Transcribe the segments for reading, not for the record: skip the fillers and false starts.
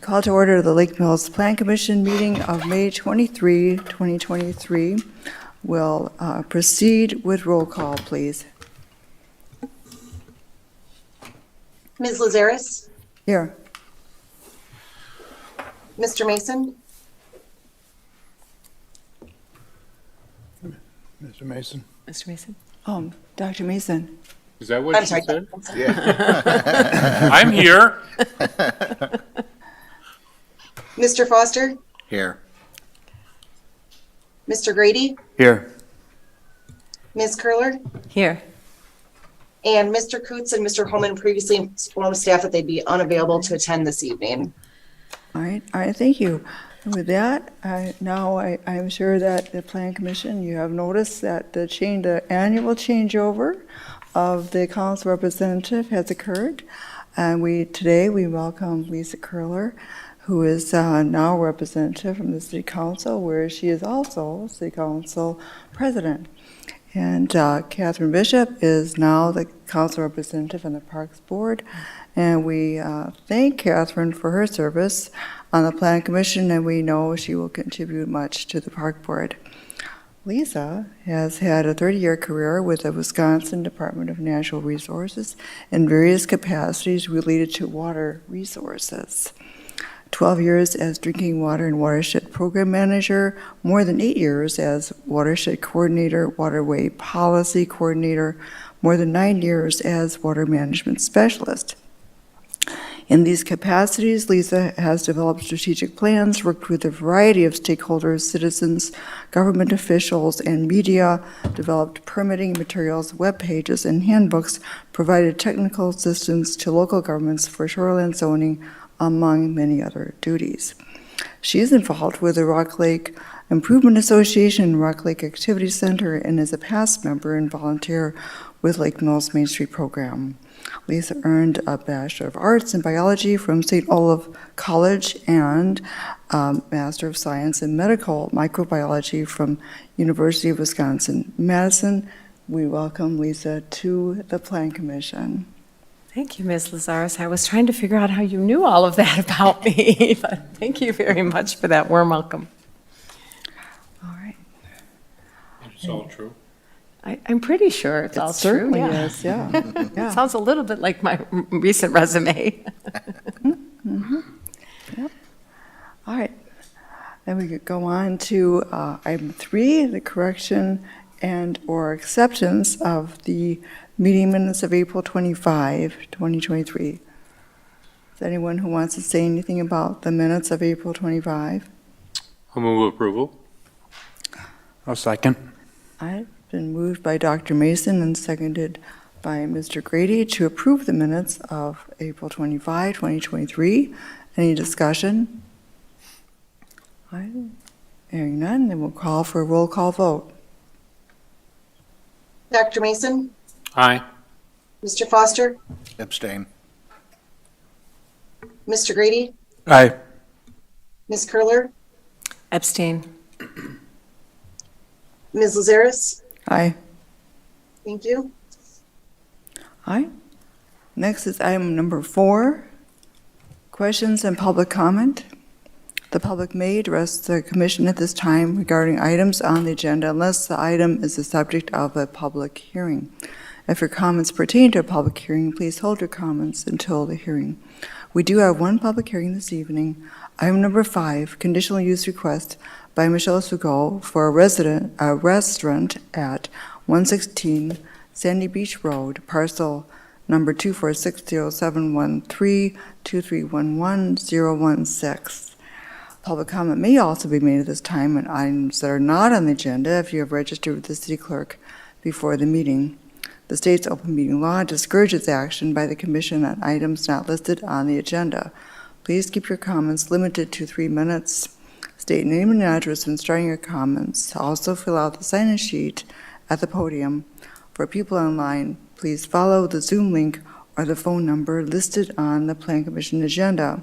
call to order the Lake Mills Plan Commission meeting of May 23, 2023. We'll proceed with roll call, please. Ms. Lazaris? Here. Mr. Mason? Mr. Mason. Mr. Mason? Dr. Mason. Is that what I'm you sorry. said? Yeah. I'm here. Mr. Foster? Here. Mr. Grady? Here. Ms. Curler? Here. And Mr. Coots and Mr. Holman previously informed staff that they'd be unavailable to attend this evening. All right, thank you. And with that, I'm sure that the Plan Commission, you have noticed that the annual changeover of the council representative has occurred. And today we welcome Lisa Curler, who is now representative from the City Council, where she is also City Council President. And Catherine Bishop is now the council representative on the Parks Board. And we thank Catherine for her service on the Plan Commission, and we know she will contribute much to the Park Board. Lisa has had a 30-year career with the Wisconsin Department of Natural Resources in various capacities related to water resources. 12 years as Drinking Water and Watershed Program Manager, more than 8 years as Watershed Coordinator, Waterway Policy Coordinator, more than 9 years as Water Management Specialist. In these capacities, Lisa has developed strategic plans, worked with a variety of stakeholders, citizens, government officials, and media, developed permitting materials, web pages, and handbooks, provided technical assistance to local governments for shoreline zoning, among many other duties. She is involved with the Rock Lake Improvement Association and Rock Lake Activity Center and is a past member and volunteer with Lake Mills Main Street Program. Lisa earned a Bachelor of Arts in Biology from St. Olaf College and Master of Science in Medical Microbiology from University of Wisconsin-Madison. We welcome Lisa to the Plan Commission. Thank you, Ms. Lazaris. I was trying to figure out how you knew all of that about me, but thank you very much for that warm welcome. All right. It's all true. I'm pretty sure it's all true. Certainly Yeah. is, yeah. It sounds a little bit like my recent resume. Yep. All right. Then we could go on to item 3, the correction and or acceptance of the meeting minutes of April 25, 2023. Is there anyone who wants to say anything about the minutes of April 25? I'll move approval. I'll second. I've been moved by Dr. Mason and seconded by Mr. Grady to approve the minutes of April 25, 2023. Any discussion? All right. Hearing none, then we'll call for a roll call vote. Dr. Mason? Aye. Mr. Foster? Abstain. Mr. Grady? Aye. Ms. Curler? Abstain. Ms. Lazaris? Aye. Thank you. Aye. Next is item number 4, questions and public comment. The public may address the commission at this time regarding items on the agenda unless the item is the subject of a public hearing. If your comments pertain to a public hearing, please hold your comments until the hearing. We do have one public hearing this evening. Item number 5, conditional use request by Michelle Sukow for a restaurant at 116 Sandy Beach Road, parcel number 24607132311-016. Public comment may also be made at this time on items that are not on the agenda if you have registered with the city clerk before the meeting. The state's open meeting law discourages action by the commission on items not listed on the agenda. Please keep your comments limited to 3 minutes. State name and address when starting your comments. Also fill out the sign-in sheet at the podium. For people online, please follow the Zoom link or the phone number listed on the Plan Commission agenda.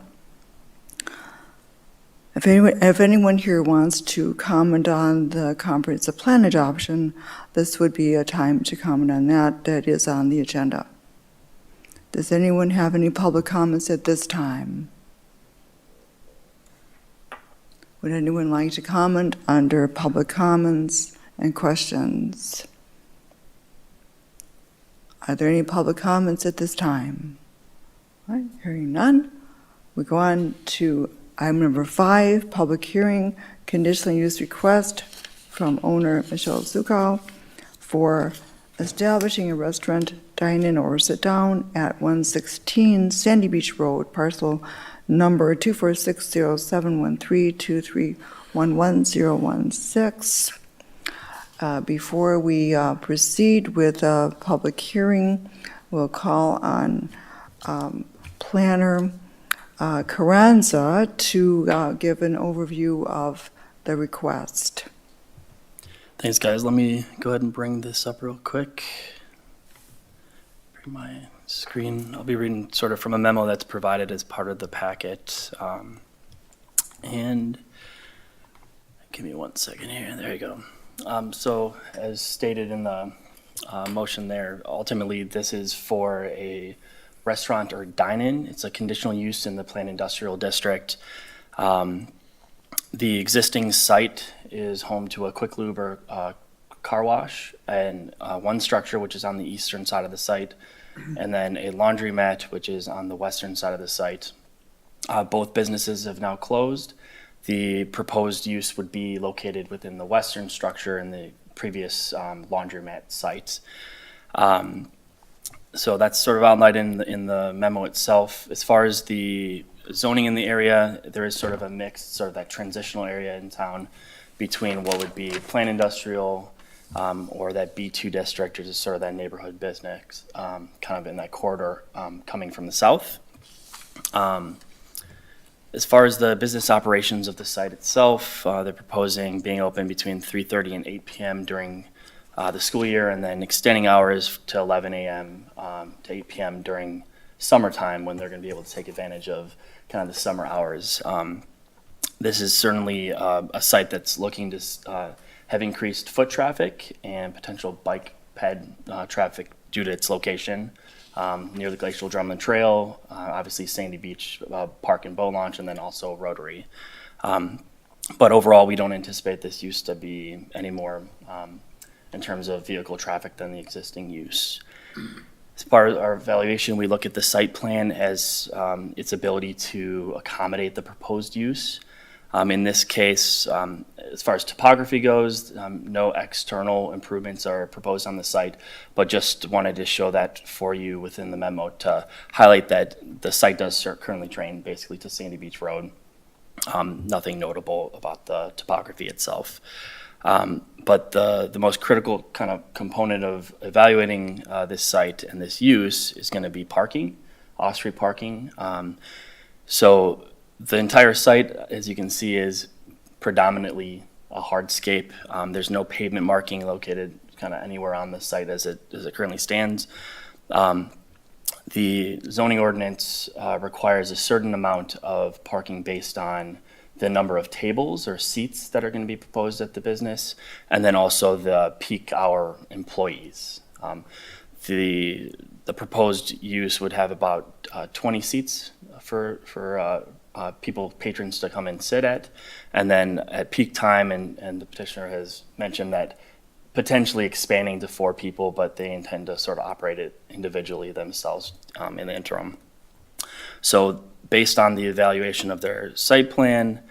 If anyone here wants to comment on the comprehensive plan adoption, this would be a time to comment on that. That is on the agenda. Does anyone have any public comments at this time? Would anyone like to comment under public comments and questions? Are there any public comments at this time? All right, hearing none, we go on to item number 5, public hearing, conditional use request from owner Michelle Sukow for establishing a restaurant, dine-in or sit-down at 116 Sandy Beach Road, parcel number 2460713231116. Before we proceed with a public hearing, we'll call on Planner Carranza to give an overview of the request. Thanks, guys. Let me go ahead and bring this up real quick. Bring my screen. I'll be reading sort of from a memo that's provided as part of the packet. And give me 1 second here. There you go. So as stated in the motion there, ultimately this is for a restaurant or dine-in. It's a conditional use in the planned industrial district. The existing site is home to a quick lube or car wash and one structure which is on the eastern side of the site, and then a laundromat which is on the western side of the site. Both businesses have now closed. The proposed use would be located within the western structure in the previous laundromat site. So that's sort of outlined in the memo itself. As far as the zoning in the area, there is sort of a mixed, sort of that transitional area in town between what would be planned industrial or that B2 district, or just sort of that neighborhood business, kind of in that corridor coming from the south. As far as the business operations of the site itself, they're proposing being open between 3:30 and 8 p.m. during the school year, and then extending hours to 11 a.m. To 8 p.m. during summertime, when they're going to be able to take advantage of kind of the summer hours. This is certainly a site that's looking to have increased foot traffic and potential bike ped traffic due to its location near the Glacial Drumlin Trail, obviously Sandy Beach Park and Boat Launch, and then also Rotary. But overall, we don't anticipate this use to be any more in terms of vehicle traffic than the existing use. As part of our evaluation, we look at the site plan as its ability to accommodate the proposed use. In this case, as far as topography goes, no external improvements are proposed on the site, but just wanted to show that for you within the memo to highlight that the site does currently drain basically to Sandy Beach Road. Nothing notable about the topography itself. But the most critical kind of component of evaluating this site and this use is going to be parking, off-street parking. So the entire site, as you can see, is predominantly a hardscape. There's no pavement marking located kind of anywhere on the site as it currently stands. The zoning ordinance requires a certain amount of parking based on the number of tables or seats that are going to be proposed at the business, and then also the peak hour employees. The proposed use would have about 20 seats for patrons to come and sit at, and then at peak time, and the petitioner has mentioned that potentially expanding to 4 people, but they intend to sort of operate it individually themselves in the interim. So based on the evaluation of their site plan,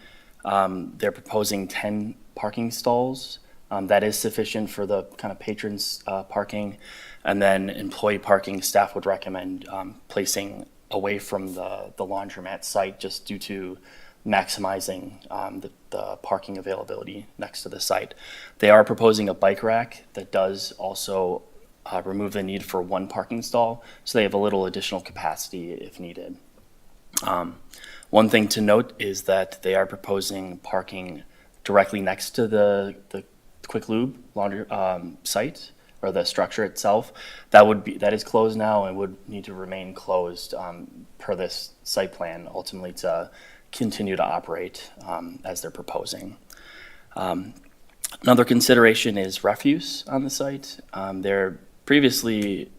they're proposing 10 parking stalls. That is sufficient for the kind of patrons parking. And then employee parking, staff would recommend placing away from the laundromat site just due to maximizing the parking availability next to the site. They are proposing a bike rack that does also remove the need for 1 parking stall, so they have a little additional capacity if needed. One thing to note is that they are proposing parking directly next to the Quick Lube laundry site, or the structure itself. That is closed now and would need to remain closed per this site plan, ultimately to continue to operate as they're proposing. Another consideration is refuse on the site. They're previously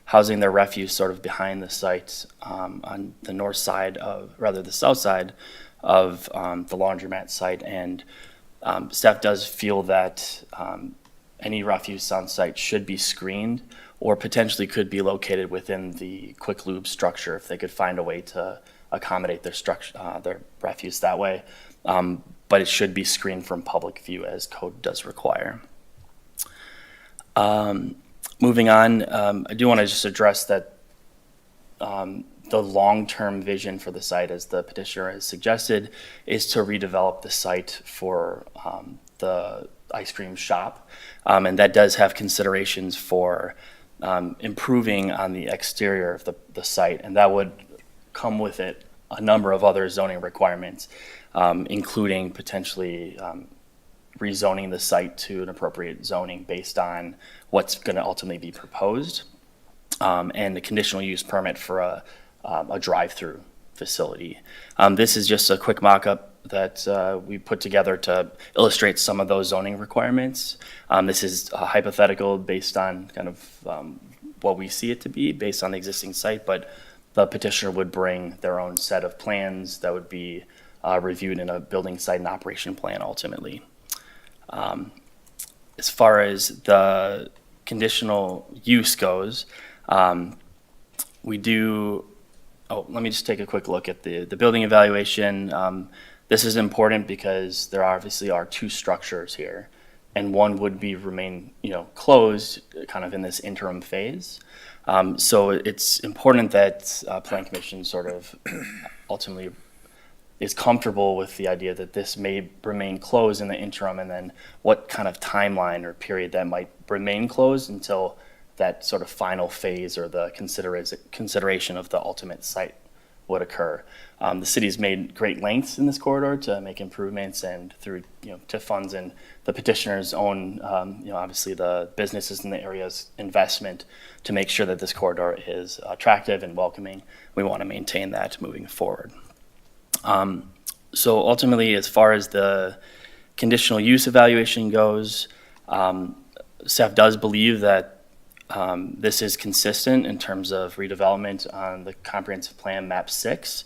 housing their refuse sort of behind the site on the north side the south side of the laundromat site. And staff does feel that any refuse on site should be screened or potentially could be located within the quick lube structure if they could find a way to accommodate their structure, their refuse that way. But it should be screened from public view as code does require. Moving on, I do want to just address that the long-term vision for the site, as the petitioner has suggested, is to redevelop the site for the ice cream shop. And that does have considerations for improving on the exterior of the site. And that would come with it a number of other zoning requirements, including potentially rezoning the site to an appropriate zoning based on what's going to ultimately be proposed, and the conditional use permit for a drive-through facility. This is just a quick mock-up that we put together to illustrate some of those zoning requirements. This is hypothetical based on kind of what we see it to be based on the existing site, but the petitioner would bring their own set of plans that would be reviewed in a building site and operation plan ultimately. As far as the conditional use goes, we do, let me just take a quick look at the building evaluation. This is important because there obviously are two structures here, and one would be remain, closed kind of in this interim phase. So it's important that Plan Commission sort of ultimately is comfortable with the idea that this may remain closed in the interim, and then what kind of timeline or period that might remain closed until that sort of final phase or the consideration of the ultimate site would occur. The city's made great lengths in this corridor to make improvements, and through TIF funds and the petitioner's own, obviously the businesses in the area's investment to make sure that this corridor is attractive and welcoming. We want to maintain that moving forward. So ultimately, as far as the conditional use evaluation goes, staff does believe that this is consistent in terms of redevelopment on the comprehensive plan map 6.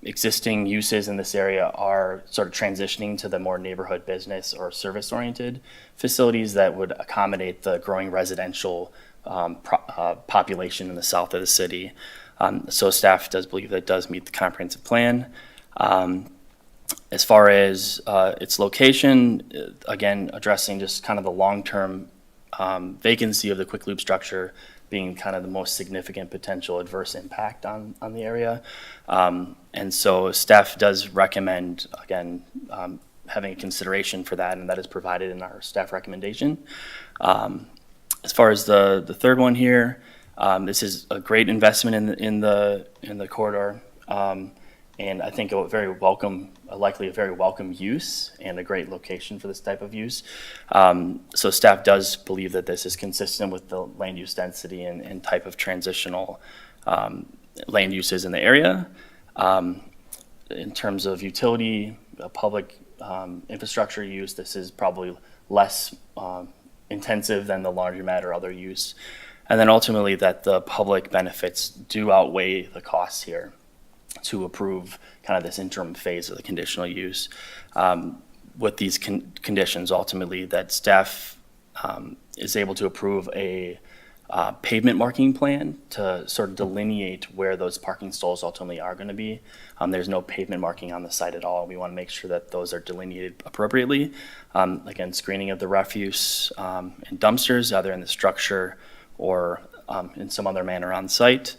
Existing uses in this area are sort of transitioning to the more neighborhood business or service oriented facilities that would accommodate the growing residential population in the south of the city. So staff does believe that it does meet the comprehensive plan. As far as its location, again, addressing just kind of the long-term vacancy of the quick loop structure being kind of the most significant potential adverse impact on the area. And so staff does recommend, again, having a consideration for that, and that is provided in our staff recommendation. As far as the third one here, this is a great investment in the corridor, and I think likely a very welcome use and a great location for this type of use. So staff does believe that this is consistent with the land use density and type of transitional land uses in the area. In terms of utility, public infrastructure use, this is probably less intensive than the laundromat or other use. And then ultimately that the public benefits do outweigh the costs here to approve kind of this interim phase of the conditional use. With these conditions, ultimately, that staff is able to approve a pavement marking plan to sort of delineate where those parking stalls ultimately are going to be. There's no pavement marking on the site at all. We want to make sure that those are delineated appropriately. Again, screening of the refuse and dumpsters, either in the structure or in some other manner on site.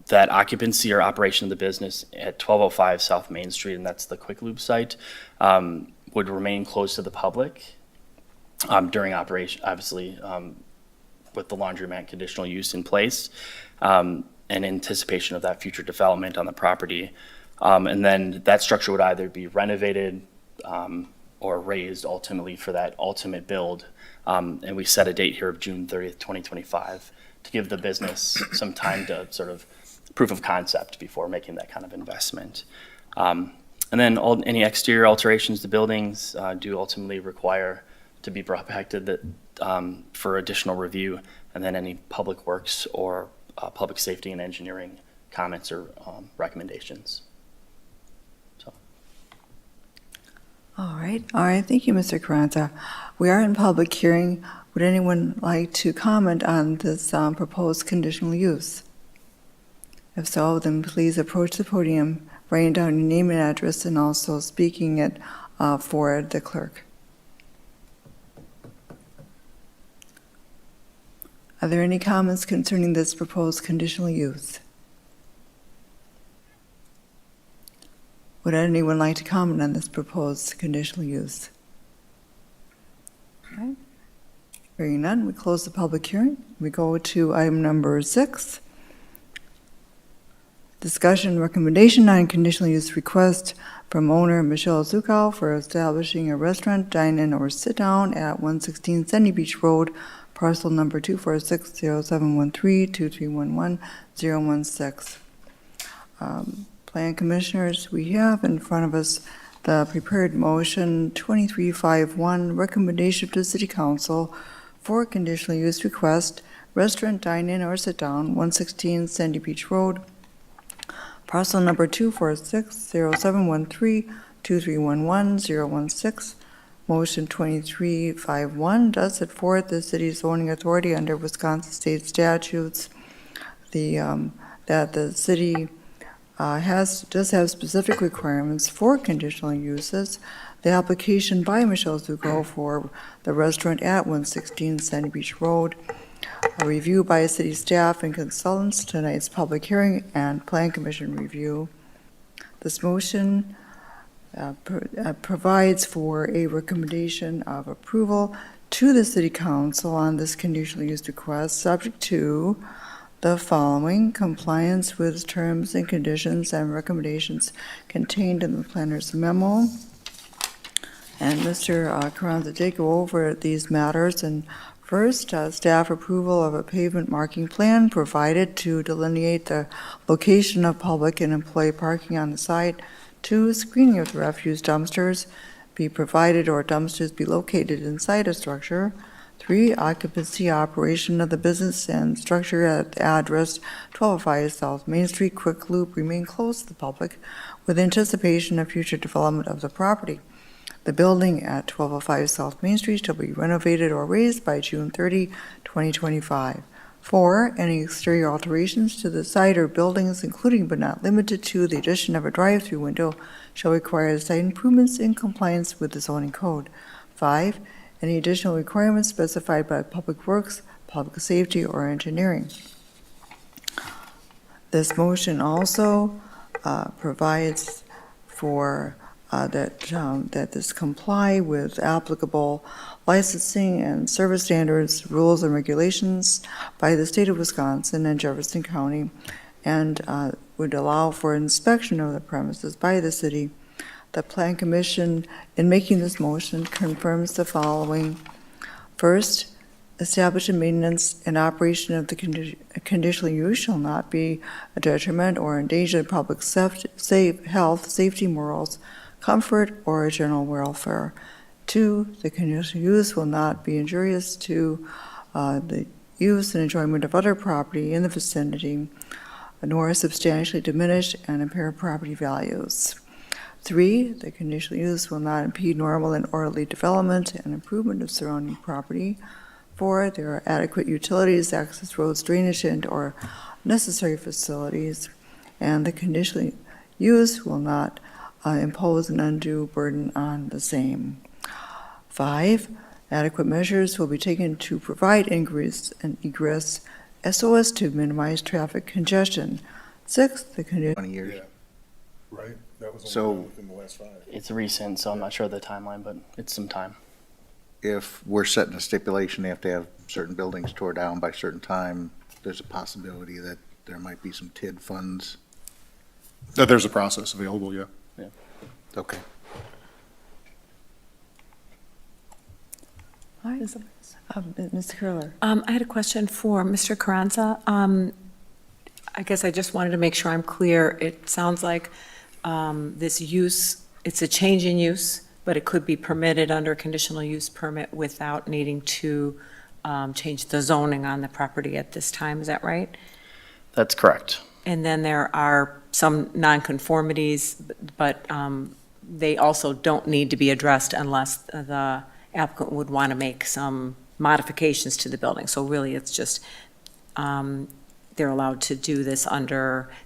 That occupancy or operation of the business at 1205 South Main Street, and that's the Quick Lube site, would remain closed to the public during operation, obviously, with the laundromat conditional use in place, and anticipation of that future development on the property. And then that structure would either be renovated or raised ultimately for that ultimate build. And we set a date here of June 30th, 2025 to give the business some time to sort of proof of concept before making that kind of investment. And then any exterior alterations to buildings do ultimately require to be brought back to for additional review, and then any public works or public safety and engineering comments or recommendations. All right, thank you, Mr. Carranza. We are in public hearing. Would anyone like to comment on this proposed conditional use? If so, then please approach the podium, writing down your name and address, and also speaking it for the clerk. Are there any comments concerning this proposed conditional use? Would anyone like to comment on this proposed conditional use? Okay. Hearing none, we close the public hearing. We go to item number 6. Discussion recommendation on conditional use request from owner Michelle Sukow for establishing a restaurant, dine-in, or sit-down at 116 Sandy Beach Road, parcel number 246-0713-2311-016. Plan Commissioners, we have in front of us the prepared motion 2351, recommendation to City Council for conditional use request, restaurant, dine-in, or sit-down, 116 Sandy Beach Road, parcel number 246-0713-2311-016. Motion 2351 does set forth the city's zoning authority under Wisconsin state statutes. That the city does have specific requirements for conditional uses. The application by Michelle Sukow for the restaurant at 116 Sandy Beach Road, a review by city staff and consultants, tonight's public hearing, and Plan Commission review. This motion provides for a recommendation of approval to the City Council on this conditional use request, subject to the following: compliance with terms and conditions and recommendations contained in the planner's memo. And Mr. Carranza did go over these matters. And first, staff approval of a pavement marking plan provided to delineate the location of public and employee parking on the site. 2, screening of the refuse dumpsters be provided or dumpsters be located inside a structure. 3, occupancy operation of the business and structure at the address 1205 South Main Street, Quick Loop, remain closed to the public with anticipation of future development of the property. The building at 1205 South Main Street shall be renovated or raised by June 30, 2025. 4, any exterior alterations to the site or buildings, including but not limited to the addition of a drive-through window, shall require site improvements in compliance with the zoning code. 5, any additional requirements specified by Public Works, Public Safety, or Engineering. This motion also provides for that this comply with applicable licensing and service standards, rules, and regulations by the state of Wisconsin and Jefferson County, and would allow for inspection of the premises by the city. The Plan Commission, in making this motion, confirms the following. First, establish a maintenance and operation of the conditional use shall not be a detriment or endanger the public health, safety, morals, comfort, or general welfare. 2, the conditional use will not be injurious to the use and enjoyment of other property in the vicinity, nor substantially diminish and impair property values. 3, the conditional use will not impede normal and orderly development and improvement of surrounding property. 4, there are adequate utilities, access roads, drainage, and or necessary facilities, and the conditional use will not impose an undue burden on the same. 5, adequate measures will be taken to provide ingress and egress so as to minimize traffic congestion. 6, the condition. 20 years. Yeah. Right? That was So- only within the last 5. It's recent, so I'm not sure of the timeline, but it's some time. If we're setting a stipulation, they have to have certain buildings tore down by a certain time, there's a possibility that there might be some TID funds. There's a process available, yeah. Okay. All right. Mr. Curler. I had a question for Mr. Carranza. I guess I just wanted to make sure I'm clear. It sounds like this use, it's a change in use, but it could be permitted under a conditional use permit without needing to change the zoning on the property at this time. Is that right? That's correct. And then there are some nonconformities, but they also don't need to be addressed unless the applicant would want to make some modifications to the building. So really, it's just, they're allowed to do this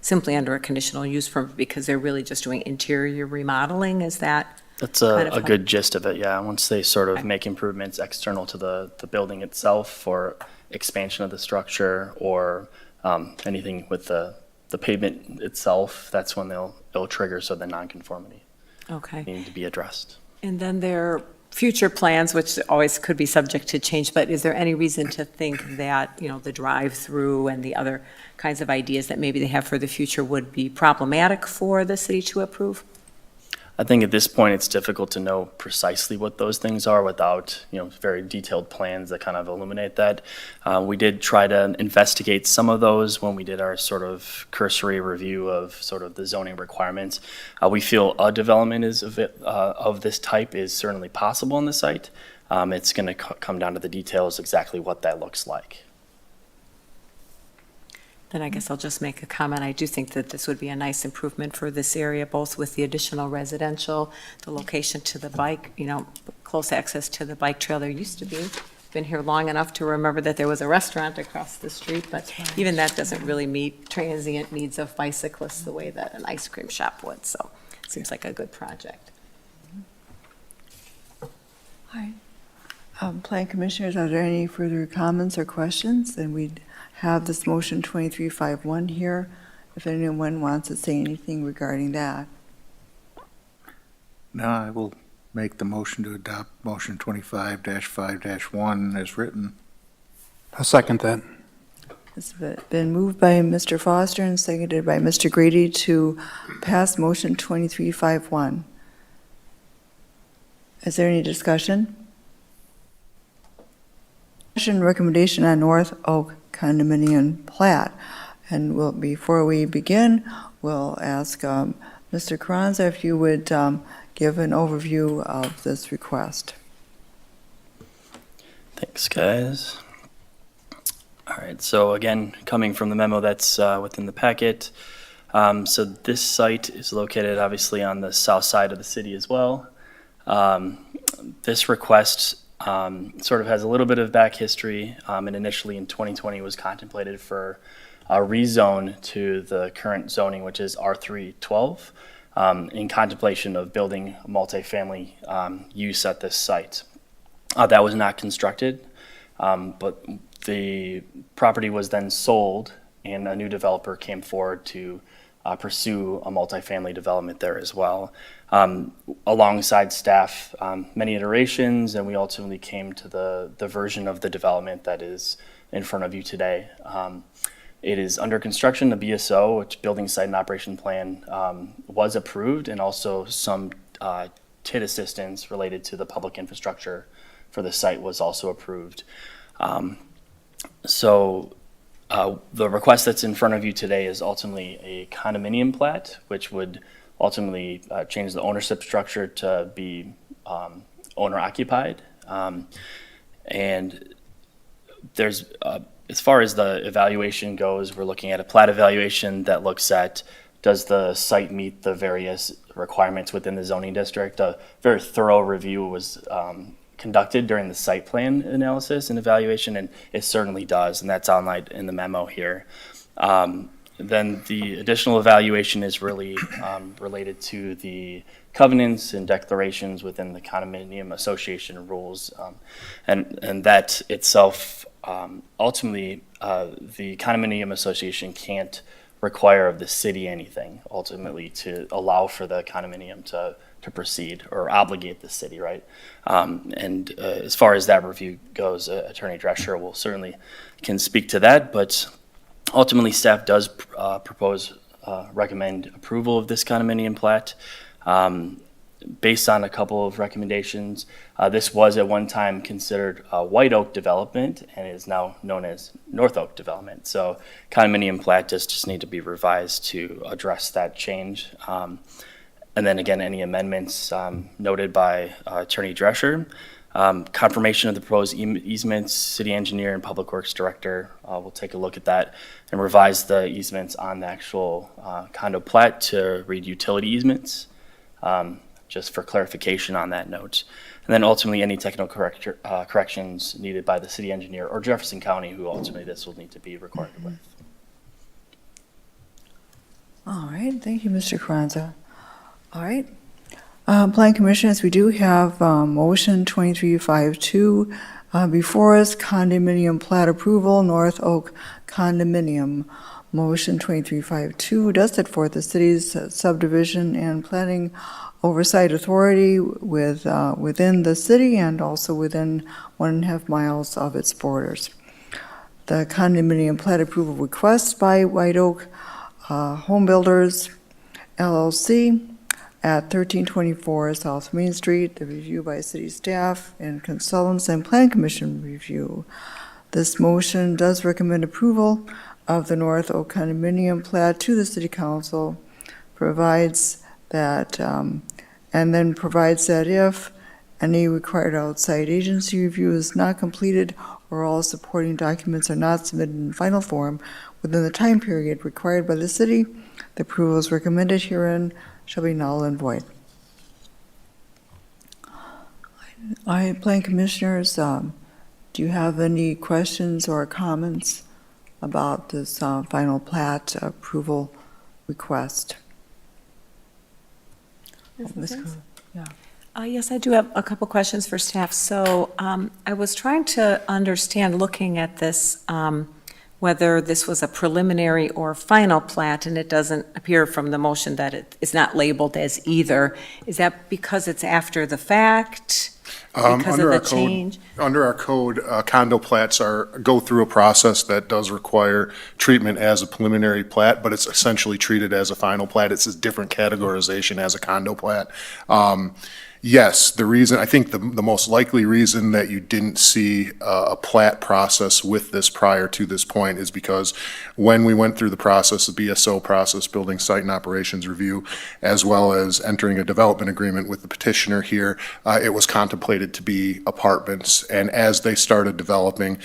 simply under a conditional use permit because they're really just doing interior remodeling, is that? That's kind of a good gist of it, yeah. Once they sort of make improvements external to the building itself for expansion of the structure or anything with the pavement itself, that's when it'll trigger, so the nonconformity Okay. need to be addressed. And then their future plans, which always could be subject to change, but is there any reason to think that, the drive-through and the other kinds of ideas that maybe they have for the future would be problematic for the city to approve? I think at this point, it's difficult to know precisely what those things are without, very detailed plans that kind of illuminate that. We did try to investigate some of those when we did our sort of cursory review of sort of the zoning requirements. We feel a development of this type is certainly possible on the site. It's going to come down to the details exactly what that looks like. Then I guess I'll just make a comment. I do think that this would be a nice improvement for this area, both with the additional residential, the location to the bike, close access to the bike trail there used to be. Been here long enough to remember that there was a restaurant across the street, but even that doesn't really meet transient needs of bicyclists the way that an ice cream shop would. So it seems like a good project. Hi. Plan Commissioners, are there any further comments or questions? Then we'd have this motion 2351 here, if anyone wants to say anything regarding that. No, I will make the motion to adopt motion 25-5-1 as written. I'll second that. It's been moved by Mr. Foster and seconded by Mr. Grady to pass motion 2351. Is there any discussion? Recommendation on North Oak Condominium Plat. And before we begin, we'll ask Mr. Carranza if you would give an overview of this request. Thanks, guys. All right, so again, coming from the memo that's within the packet, so this site is located obviously on the south side of the city as well. This request sort of has a little bit of back history, and initially in 2020 was contemplated for a rezone to the current zoning, which is R312, in contemplation of building a multifamily use at this site. That was not constructed, but the property was then sold, and a new developer came forward to pursue a multifamily development there as well. Alongside staff, many iterations, and we ultimately came to the version of the development that is in front of you today. It is under construction. The BSO, which Building Site and Operation Plan, was approved, and also some TID assistance related to the public infrastructure for the site was also approved. The request that's in front of you today is ultimately a condominium plat, which would ultimately change the ownership structure to be owner occupied. And there's, as far as the evaluation goes, we're looking at a plat evaluation that looks at, does the site meet the various requirements within the zoning district? A very thorough review was conducted during the site plan analysis and evaluation, and it certainly does, and that's outlined in the memo here. Then the additional evaluation is really related to the covenants and declarations within the condominium association rules, and that itself, ultimately, the condominium association can't require of the city anything, ultimately, to allow for the condominium to proceed or obligate the city, right? As far as that review goes, Attorney Drescher will certainly can speak to that, but ultimately staff does recommend approval of this condominium plat. Based on a couple of recommendations, this was at one time considered a White Oak development and is now known as North Oak development. So condominium plat does just need to be revised to address that change. And then again, any amendments noted by Attorney Drescher. Confirmation of the proposed easements, city engineer and public works director will take a look at that and revise the easements on the actual condo plat to read utility easements. just for clarification on that note. And then ultimately, any technical corrections needed by the city engineer or Jefferson County, who ultimately this will need to be recorded with. All right, thank you, Mr. Carranza. All right. Plan Commissioners, we do have motion 2352 before us, condominium plat approval, North Oak Condominium. Motion 2352 does set forth the city's subdivision and planning oversight authority within the city and also within 1.5 miles of its borders. The condominium plat approval request by White Oak Home Builders LLC at 1324 South Main Street, the review by city staff and consultants and Plan Commission review. This motion does recommend approval of the North Oak Condominium plat to the City Council, provides that, and then provides that if any required outside agency review is not completed or all supporting documents are not submitted in final form within the time period required by the city, the approvals recommended herein shall be null and void. Plan Commissioners, do you have any questions or comments about this final plat approval request? Yes, I do have a couple questions for staff. So I was trying to understand, looking at this, whether this was a preliminary or final plat, and it doesn't appear from the motion that it is not labeled as either. Is that because it's after the fact? Because of the change? Under our code, condo plats go through a process that does require treatment as a preliminary plat, but it's essentially treated as a final plat. It's a different categorization as a condo plat. Yes, the reason, I think the most likely reason that you didn't see a plat process with this prior to this point is because when we went through the process, the BSO process, Building Site and Operations Review, as well as entering a development agreement with the petitioner here, it was contemplated to be apartments. And as they started developing,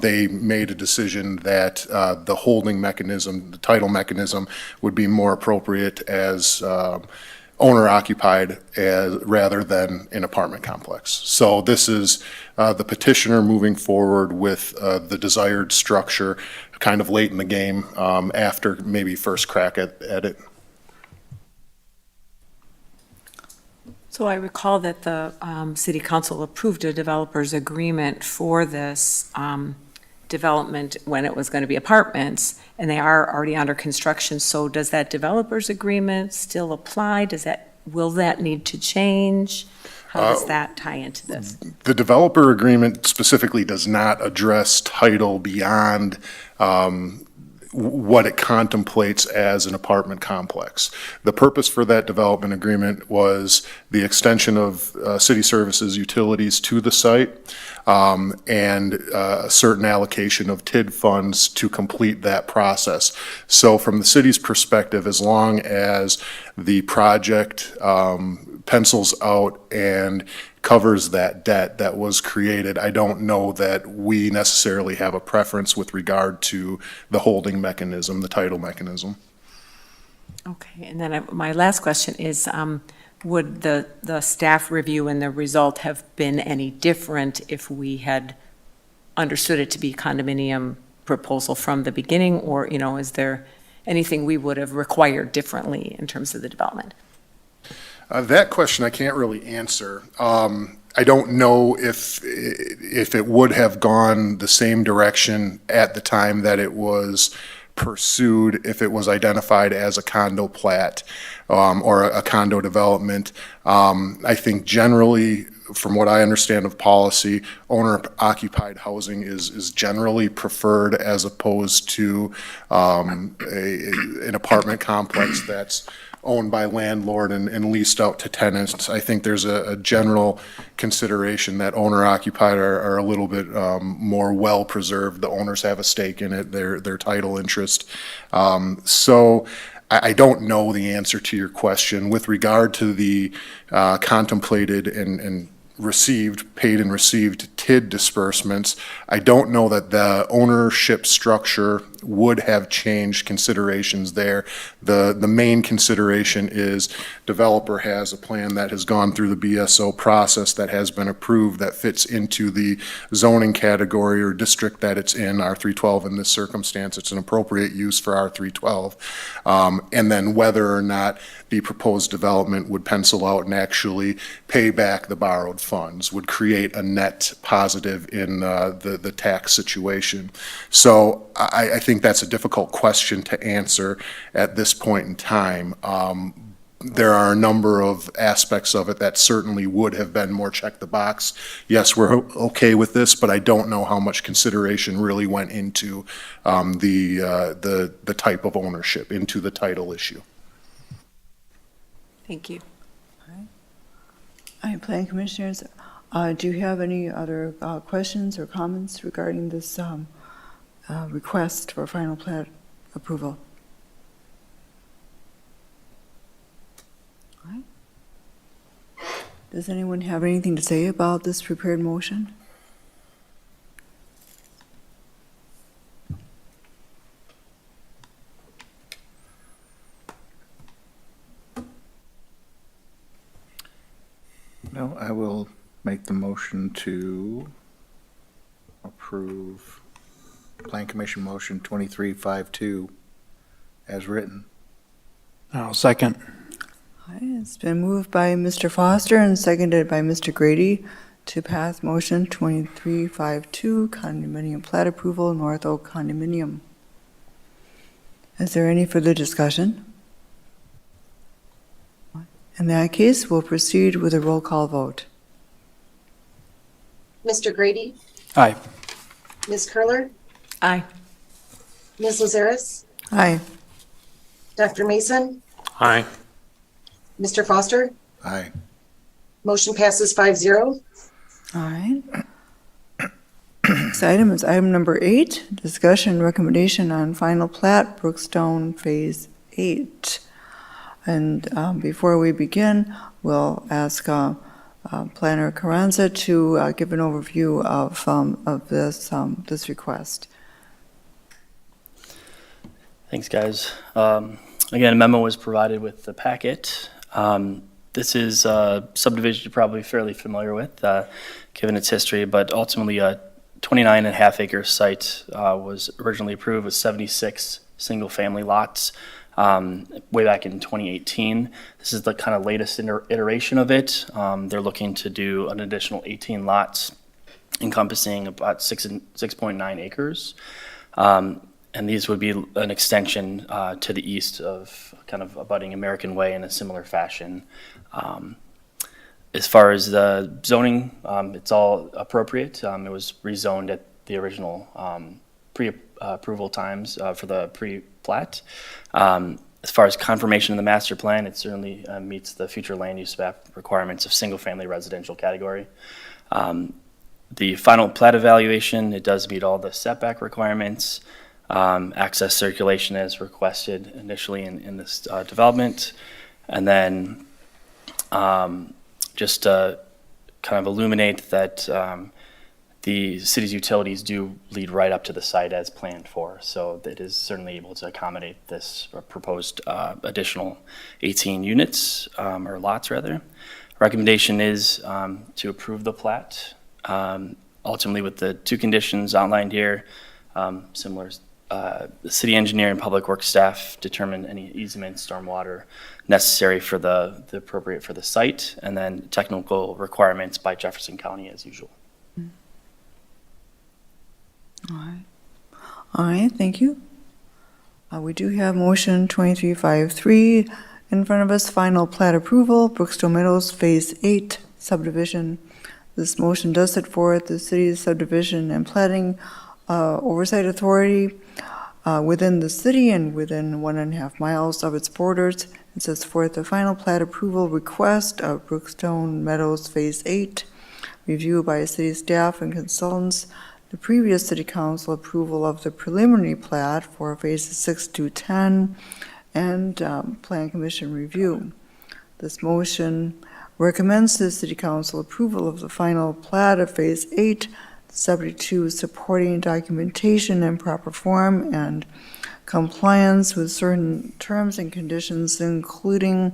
they made a decision that the holding mechanism, the title mechanism, would be more appropriate as owner-occupied rather than an apartment complex. So this is the petitioner moving forward with the desired structure kind of late in the game after maybe first crack at it. So I recall that the City Council approved a developer's agreement for this development when it was going to be apartments, and they are already under construction. So does that developer's agreement still apply? Will that need to change? How does that tie into this? The developer agreement specifically does not address title beyond what it contemplates as an apartment complex. The purpose for that development agreement was the extension of city services utilities to the site and a certain allocation of TID funds to complete that process. So from the city's perspective, as long as the project pencils out and covers that debt that was created, I don't know that we necessarily have a preference with regard to the holding mechanism, the title mechanism. Okay, and then my last question is, would the staff review and the result have been any different if we had understood it to be condominium proposal from the beginning? Or, is there anything we would have required differently in terms of the development? That question I can't really answer. I don't know if it would have gone the same direction at the time that it was pursued if it was identified as a condo plat or a condo development. I think generally, from what I understand of policy, owner-occupied housing is generally preferred as opposed to an apartment complex that's owned by landlord and leased out to tenants. I think there's a general consideration that owner-occupied are a little bit more well-preserved. The owners have a stake in it, their title interest. So I don't know the answer to your question. With regard to the contemplated and paid and received TID disbursements, I don't know that the ownership structure would have changed considerations there. The main consideration is developer has a plan that has gone through the BSO process that has been approved that fits into the zoning category or district that it's in, R312 in this circumstance. It's an appropriate use for R312. And then whether or not the proposed development would pencil out and actually pay back the borrowed funds, would create a net positive in the tax situation. So I think that's a difficult question to answer at this point in time. There are a number of aspects of it that certainly would have been more check the box. Yes, we're okay with this, but I don't know how much consideration really went into the type of ownership, into the title issue. Thank you. All right, Plan Commissioners, do you have any other questions or comments regarding this request for final plat approval? All right. Does anyone have anything to say about this prepared motion? No, I will make the motion to approve Plan Commission Motion 2352 as written. I'll second. All right, it's been moved by Mr. Foster and seconded by Mr. Grady to pass motion 2352, condominium plat approval, North Oak Condominium. Is there any further discussion? In that case, we'll proceed with a roll call vote. Mr. Grady, Aye. Ms. Curler, Aye. Ms. Lazaris, Aye. Dr. Mason, Aye. Mr. Foster. Aye. Motion passes 5-0. All right. Next item is item number 8, discussion recommendation on final plat, Brookstone Phase 8. And before we begin, we'll ask Planner Carranza to give an overview of this request. Thanks, guys. Again, a memo was provided with the packet. This is a subdivision you're probably fairly familiar with, given its history, but ultimately a 29.5 acre site was originally approved with 76 single-family lots way back in 2018. This is the kind of latest iteration of it. They're looking to do an additional 18 lots encompassing about 6.9 acres. And these would be an extension to the east of kind of abutting American Way in a similar fashion. As far as the zoning, it's all appropriate. It was rezoned at the original pre-approval times for the pre-plat. As far as confirmation of the master plan, it certainly meets the future land use map requirements of single-family residential category. The final plat evaluation, it does meet all the setback requirements. Access circulation as requested initially in this development. And then just to kind of illuminate that the city's utilities do lead right up to the site as planned for. So it is certainly able to accommodate this proposed additional 18 units, or lots rather. Recommendation is to approve the plat, ultimately with the 2 conditions outlined here, similar. The city engineer and public works staff determine any easements, stormwater necessary for the appropriate for the site, and then technical requirements by Jefferson County as usual. All right, thank you. We do have motion 2353 in front of us, final plat approval, Brookstone Meadows Phase 8 subdivision. This motion does set forth the city's subdivision and platting oversight authority within the city and within 1.5 miles of its borders. It sets forth the final plat approval request of Brookstone Meadows Phase 8, review by city staff and consultants, the previous city council approval of the preliminary plat for phases 6 to 10, and plan commission review. This motion recommends the city council approval of the final plat of phase 8, subject to supporting documentation in proper form and compliance with certain terms and conditions, including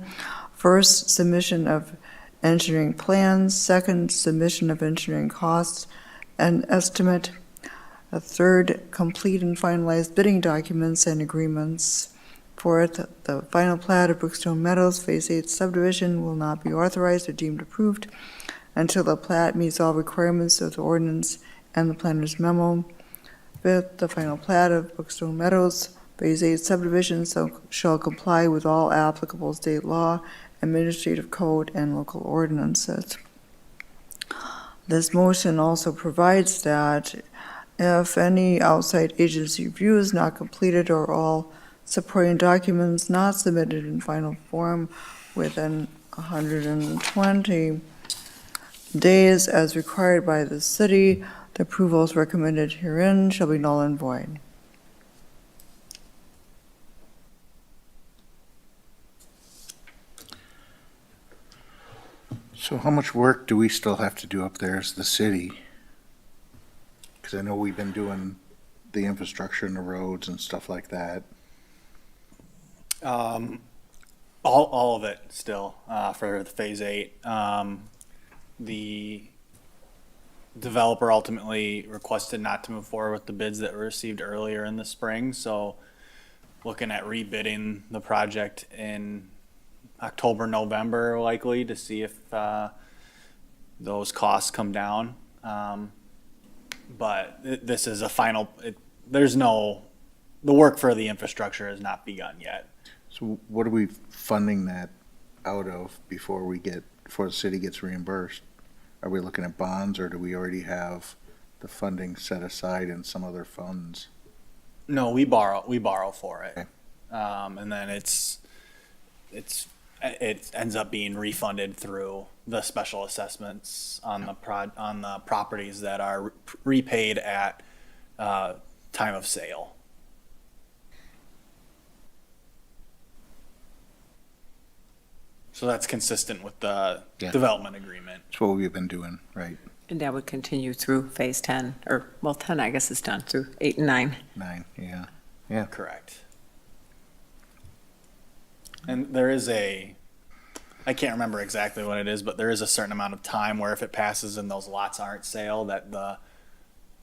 first, submission of engineering plans, second, submission of engineering costs and estimate, a third, complete and finalized bidding documents and agreements. Fourth, the final plat of Brookstone Meadows Phase 8 subdivision will not be authorized or deemed approved until the plat meets all requirements of the ordinance and the planner's memo. Fifth, the final plat of Brookstone Meadows Phase 8 subdivision shall comply with all applicable state law, administrative code, and local ordinances. This motion also provides that if any outside agency review is not completed or all supporting documents not submitted in final form within 120 days as required by the city, the approvals recommended herein shall be null and void. So how much work do we still have to do up there as the city? Because I know we've been doing the infrastructure and the roads and stuff like that. All of it still, for the Phase 8. The developer ultimately requested not to move forward with the bids that were received earlier in the spring, so looking at rebidding the project in October, November likely to see if those costs come down. But this is a final, the work for the infrastructure has not begun yet. So what are we funding that out of before the city gets reimbursed? Are we looking at bonds, or do we already have the funding set aside in some other funds? No, we borrow for it. Okay. And then it ends up being refunded through the special assessments on the properties that are repaid at time of sale. So that's consistent with the Yeah. development agreement. That's what we've been doing, right? And that would continue through Phase 10, or, well, 10, I guess, is done, through 8 and 9. 9, yeah. Correct. And there is I can't remember exactly what it is, but there is a certain amount of time where if it passes and those lots aren't sale, that the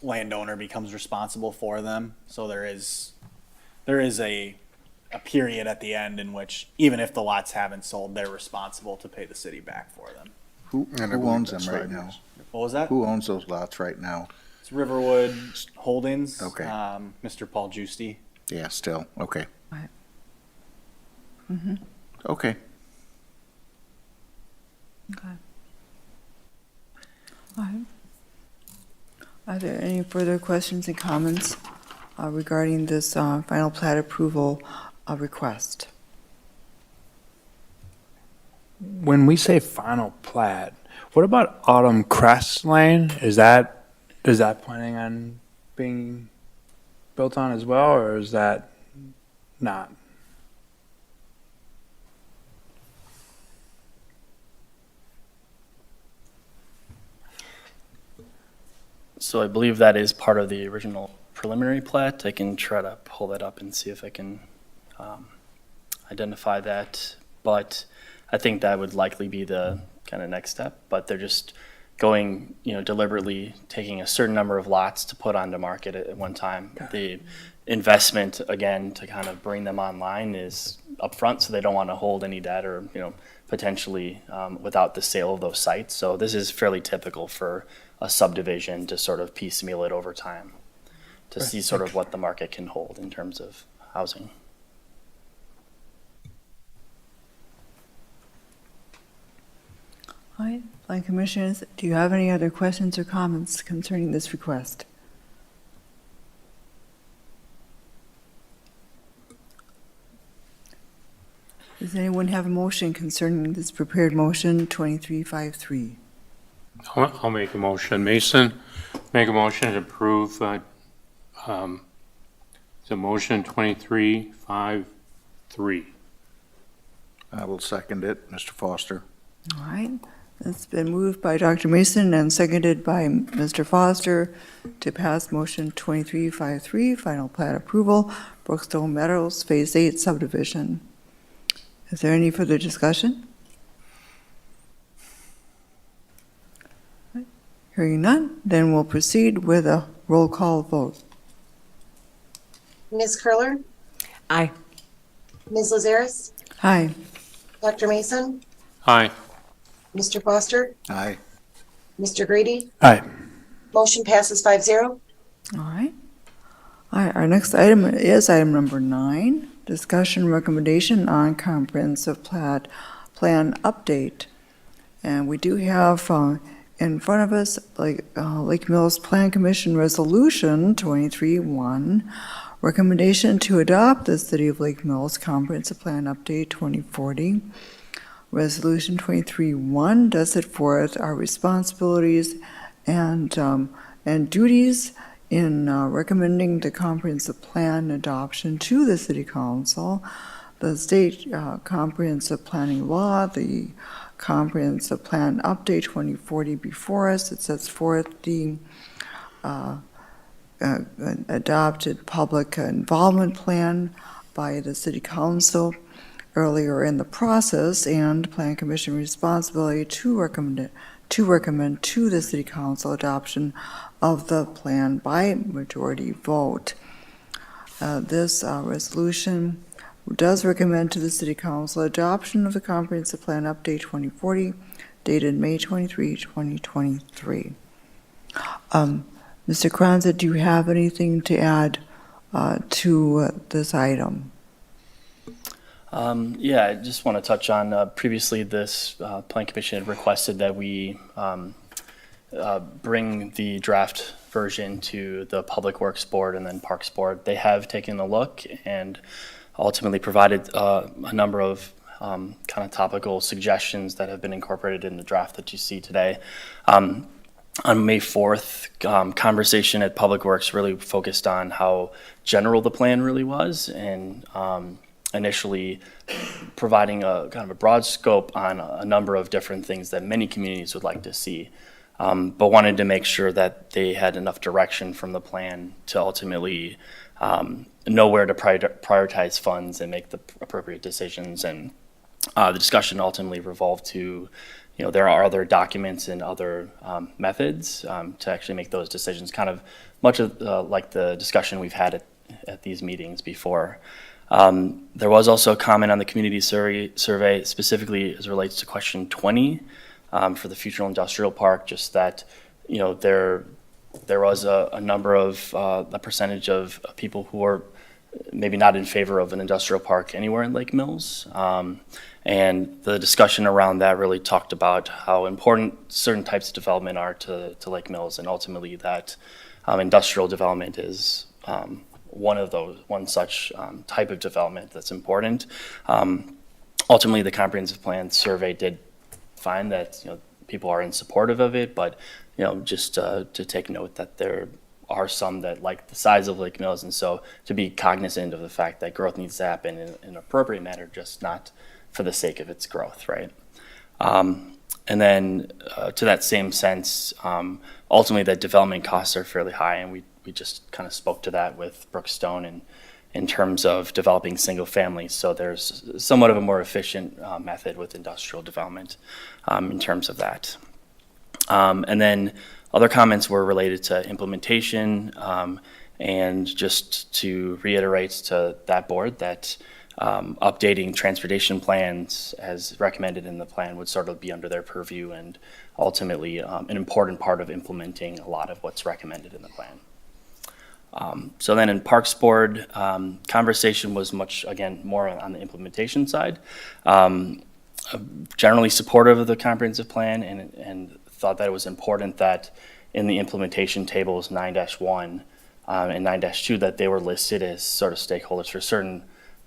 landowner becomes responsible for them. So there is a period at the end in which, even if the lots haven't sold, they're responsible to pay the city back for them. Who And I believe owns that's them right 5 now? years. What was that? Who owns those lots right now? It's Riverwood Holdings. Okay. Mr. Paul Giusti. Yeah, still, okay. Right. Okay. Okay. All right. Are there any further questions and comments regarding this final plat approval request? When we say final plat, what about Autumn Crest Lane? Is that planning on being built on as well, or is that not? So I believe that is part of the original preliminary plat. I can try to pull that up and see if I can identify that. But I think that would likely be the kind of next step. But they're just going, deliberately taking a certain number of lots to put onto market at one time. The investment, again, to kind of bring them online is upfront, so they don't want to hold any debt or, potentially without the sale of those sites. So this is fairly typical for a subdivision to sort of piecemeal it over time to see sort of what the market can hold in terms of housing. All right, Planning Commissioners, do you have any other questions or comments concerning this request? Does anyone have a motion concerning this prepared motion 2353? I'll make a motion. Mason, make a motion to approve the motion 2353. I will second it, Mr. Foster. All right, It's been moved by Dr. Mason and seconded by Mr. Foster to pass motion 2353, final plat approval, Brookstone Meadows Phase 8 subdivision. Is there any further discussion? Hearing none, then we'll proceed with a roll call vote. Ms. Curler, Aye. Ms. Lazaris, Aye. Dr. Mason, Aye. Mr. Foster, Aye. Mr. Grady. Aye. Motion passes 5-0. All right. All right, our next item is item number 9, discussion recommendation on comprehensive plan update. And we do have in front of us Lake Mills Plan Commission Resolution 23-1, recommendation to adopt the City of Lake Mills Comprehensive Plan Update 2040. Resolution 23-1 does set forth our responsibilities and duties in recommending the comprehensive plan adoption to the City Council, the state comprehensive planning law, the comprehensive plan update 2040 before us. It sets forth the adopted public involvement plan by the City Council earlier in the process, and Plan Commission responsibility to recommend to the City Council adoption of the plan by majority vote. This resolution does recommend to the City Council adoption of the Comprehensive Plan Update 2040 dated May 23, 2023. Mr. Kranza, do you have anything to add to this item? Yeah, I just want to touch on, previously this Plan Commission had requested that we bring the draft version to the Public Works Board and then Parks Board. They have taken a look and ultimately provided a number of kind of topical suggestions that have been incorporated in the draft that you see today. On May 4th, conversation at Public Works really focused on how general the plan really was, and initially providing a kind of a broad scope on a number of different things that many communities would like to see, but wanted to make sure that they had enough direction from the plan to ultimately know where to prioritize funds and make the appropriate decisions. And the discussion ultimately revolved to, there are other documents and other methods to actually make those decisions, kind of much of like the discussion we've had at these meetings before. There was also a comment on the community survey specifically as it relates to question 20 for the future industrial park, just that, there was a number of, a percentage of people who are maybe not in favor of an industrial park anywhere in Lake Mills. And the discussion around that really talked about how important certain types of development are to Lake Mills, and ultimately that industrial development is one such type of development that's important. Ultimately, the comprehensive plan survey did find that people are in supportive of it, but just to take note that there are some that like the size of Lake Mills, and so to be cognizant of the fact that growth needs to happen in an appropriate manner, just not for the sake of its growth, right? And then to that same sense, ultimately that development costs are fairly high, and we just kind of spoke to that with Brookstone and in terms of developing single families. So there's somewhat of a more efficient method with industrial development in terms of that. And then other comments were related to implementation, and just to reiterate to that board that updating transportation plans as recommended in the plan would sort of be under their purview, and ultimately an important part of implementing a lot of what's recommended in the plan. So then in Parks Board, conversation was much, again, more on the implementation side. Generally supportive of the comprehensive plan, and thought that it was important that in the implementation tables 9-1 and 9-2 that they were listed as sort of stakeholders for certain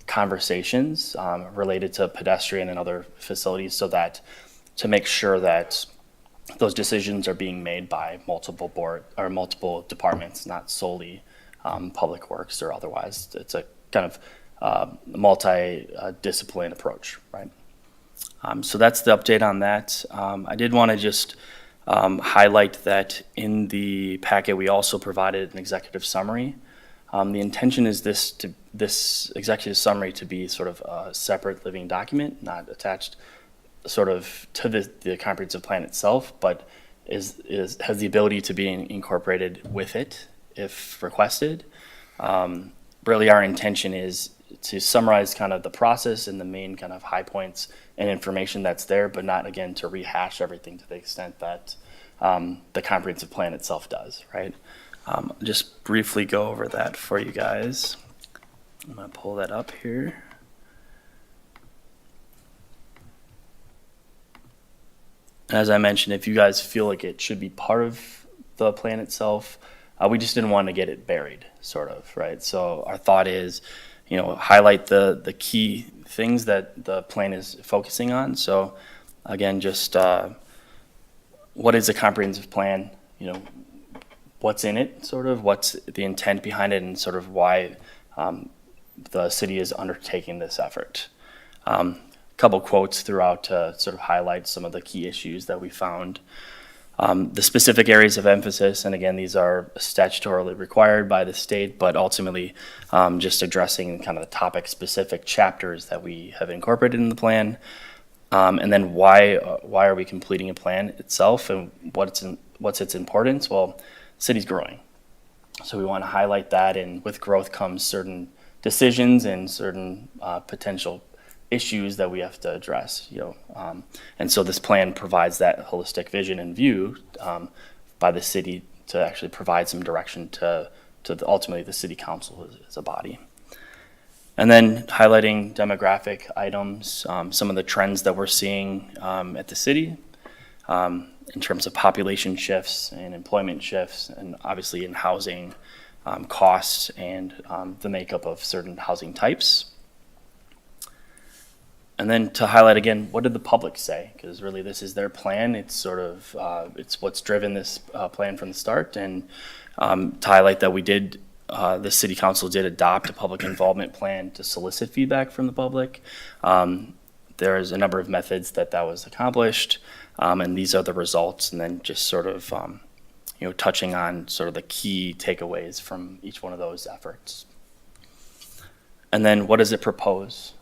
conversations related to pedestrian and other facilities, so that to make sure that those decisions are being made by multiple departments, not solely Public Works or otherwise. It's a kind of multi-discipline approach, right? So that's the update on that. I did want to just highlight that in the packet, we also provided an executive summary. The intention is this executive summary to be sort of a separate living document, not attached sort of to the comprehensive plan itself, but has the ability to be incorporated with it if requested. Really, our intention is to summarize kind of the process and the main kind of high points and information that's there, but not, again, to rehash everything to the extent that the comprehensive plan itself does, right? Just briefly go over that for you guys. I'm going to pull that up here. As I mentioned, if you guys feel like it should be part of the plan itself, we just didn't want to get it buried, sort of, right? So our thought is, highlight the key things that the plan is focusing on. So again, just what is a comprehensive plan? What's in it, sort of, what's the intent behind it, and sort of why the city is undertaking this effort. Couple quotes throughout to sort of highlight some of the key issues that we found. The specific areas of emphasis, and again, these are statutorily required by the state, but ultimately just addressing kind of the topic-specific chapters that we have incorporated in the plan. And then why are we completing a plan itself, and what's its importance? Well, the city's growing. So we want to highlight that, and with growth comes certain decisions and certain potential issues that we have to address, and so this plan provides that holistic vision and view by the city to actually provide some direction to ultimately the city council as a body. And then highlighting demographic items, some of the trends that we're seeing at the city in terms of population shifts and employment shifts, and obviously in housing costs and the makeup of certain housing types. And then to highlight again, what did the public say? Because really this is their plan. It's sort of, it's what's driven this plan from the start. And to highlight that the city council did adopt a public involvement plan to solicit feedback from the public. There's a number of methods that was accomplished, and these are the results. And then just sort of, touching on sort of the key takeaways from each one of those efforts. And then what does it propose?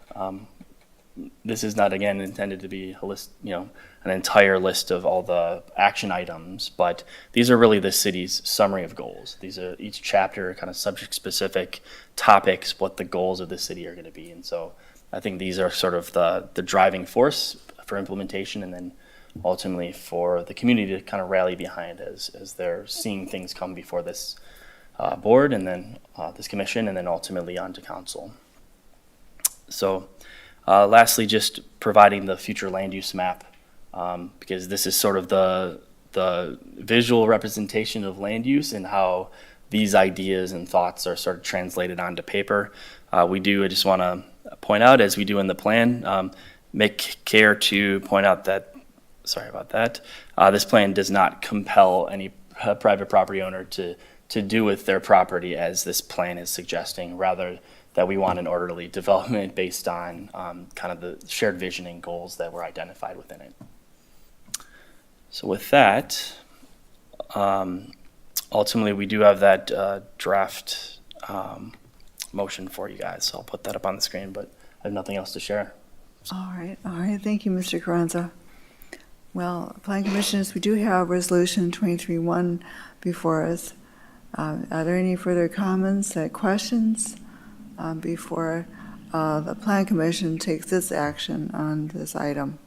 This is not, again, intended to be a list, an entire list of all the action items, but these are really the city's summary of goals. These are each chapter kind of subject-specific topics, what the goals of the city are going to be. And so I think these are sort of the driving force for implementation, and then ultimately for the community to kind of rally behind as they're seeing things come before this board, and then this commission, and then ultimately onto council. So lastly, just providing the future land use map, because this is sort of the visual representation of land use and how these ideas and thoughts are sort of translated onto paper. I just want to point out, as we do in the plan, make care to point out that, sorry about that, this plan does not compel any private property owner to do with their property as this plan is suggesting, rather that we want an orderly development based on kind of the shared vision and goals that were identified within it. So with that, ultimately we do have that draft motion for you guys. So I'll put that up on the screen, but I have nothing else to share. All right. Thank you, Mr. Carranza. Well, Plan Commissioners, we do have Resolution 23-1 before us. Are there any further comments or questions before the Plan Commission takes its action on this item?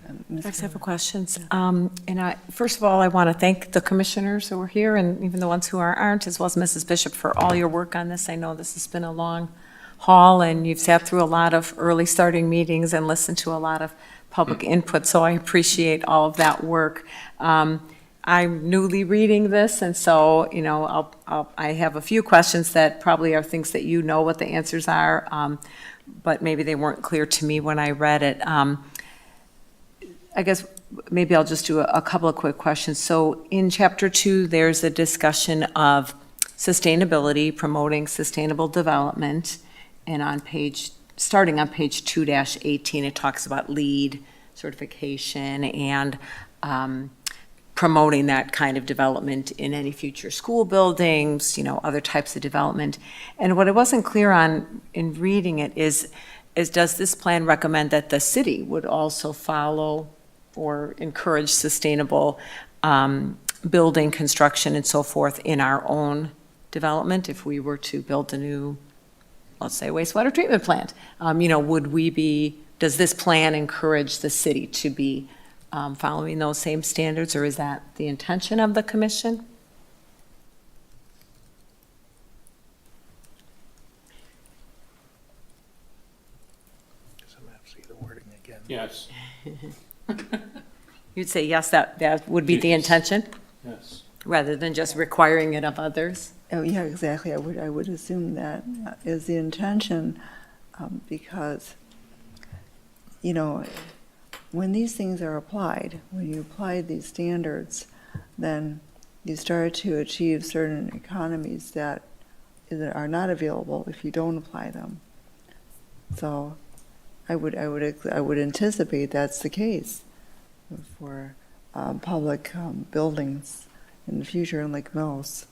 I just have a questions. First of all, I want to thank the commissioners who are here, and even the ones who aren't, as well as Mrs. Bishop, for all your work on this. I know this has been a long haul, and you've sat through a lot of early starting meetings and listened to a lot of public input, so I appreciate all of that work. I'm newly reading this, and so, I have a few questions that probably are things that you know what the answers are, but maybe they weren't clear to me when I read it. I guess maybe I'll just do a couple of quick questions. So in Chapter 2, there's a discussion of sustainability, promoting sustainable development, And starting on page 2-18, it talks about LEED certification and promoting that kind of development in any future school buildings, other types of development. And what I wasn't clear on in reading it is does this plan recommend that the city would also follow or encourage sustainable building, construction, and so forth in our own development if we were to build a new, let's say, wastewater treatment plant? Does this plan encourage the city to be following those same standards, or is that the intention of the commission? See the wording again. Yes, You'd say yes, that would be the intention, yes. rather than just requiring it of others? Oh, yeah, exactly. I would assume that is the intention, because, when these things are applied, when you apply these standards, then you start to achieve certain economies that are not available if you don't apply them. So I would anticipate that's the case for public buildings in the future in Lake Mills.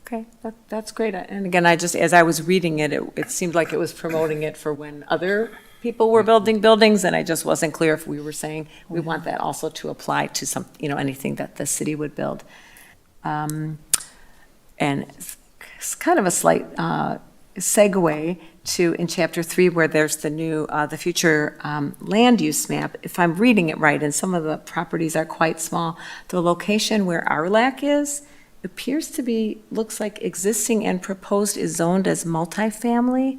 Okay, that's great. And again, as I was reading it, it seemed like it was promoting it for when other people were building buildings, and I just wasn't clear if we were saying we want that also to apply to some, anything that the city would build. And it's kind of a slight segue to in chapter 3 where there's the future land use map. If I'm reading it right, and some of the properties are quite small, the location where Arlac is appears to be, looks like existing and proposed is zoned as multifamily.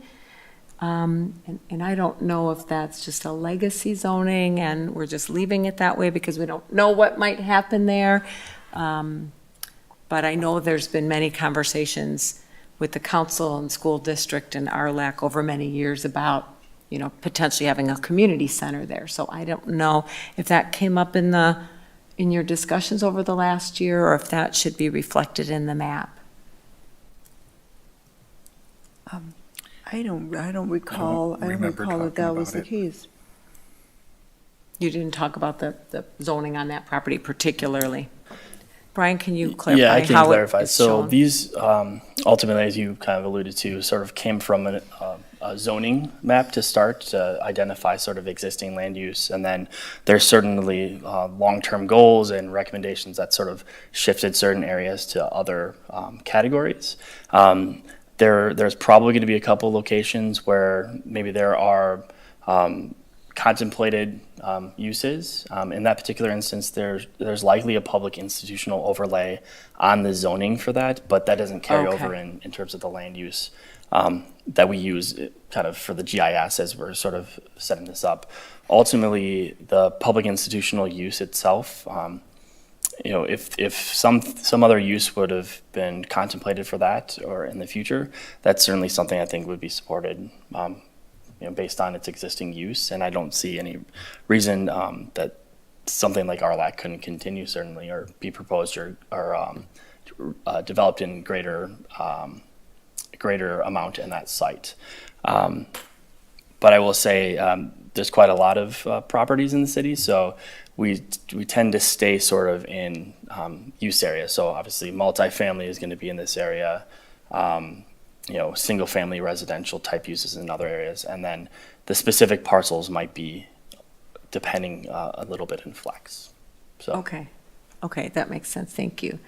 And I don't know if that's just a legacy zoning and we're just leaving it that way because we don't know what might happen there. But I know there's been many conversations with the council and school district and Arlac over many years about, potentially having a community center there. So I don't know if that came up in your discussions over the last year, or if that should be reflected in the map. I don't recall that was the case. You didn't talk about the zoning on that property particularly. Brian, can you clarify Yeah, I how can clarify. it's So shown? these, ultimately, as you kind of alluded to, sort of came from a zoning map to start to identify sort of existing land use. And then there's certainly long-term goals and recommendations that sort of shifted certain areas to other categories. There's probably going to be a couple locations where maybe there are contemplated uses. In that particular instance, there's likely a public institutional overlay on the zoning for that, but that doesn't carry over in terms of the land use that we use kind of for the GIS as we're sort of setting this up. Ultimately, the public institutional use itself, if some other use would have been contemplated for that or in the future, that's certainly something I think would be supported, based on its existing use. And I don't see any reason that something like Arlac couldn't continue certainly, or be proposed or developed in greater amount in that site. But I will say there's quite a lot of properties in the city, so we tend to stay sort of in use areas. So obviously multifamily is going to be in this area, single family residential type uses in other areas. And then the specific parcels might be depending a little bit in flex. So. Okay, that makes sense. Thank you.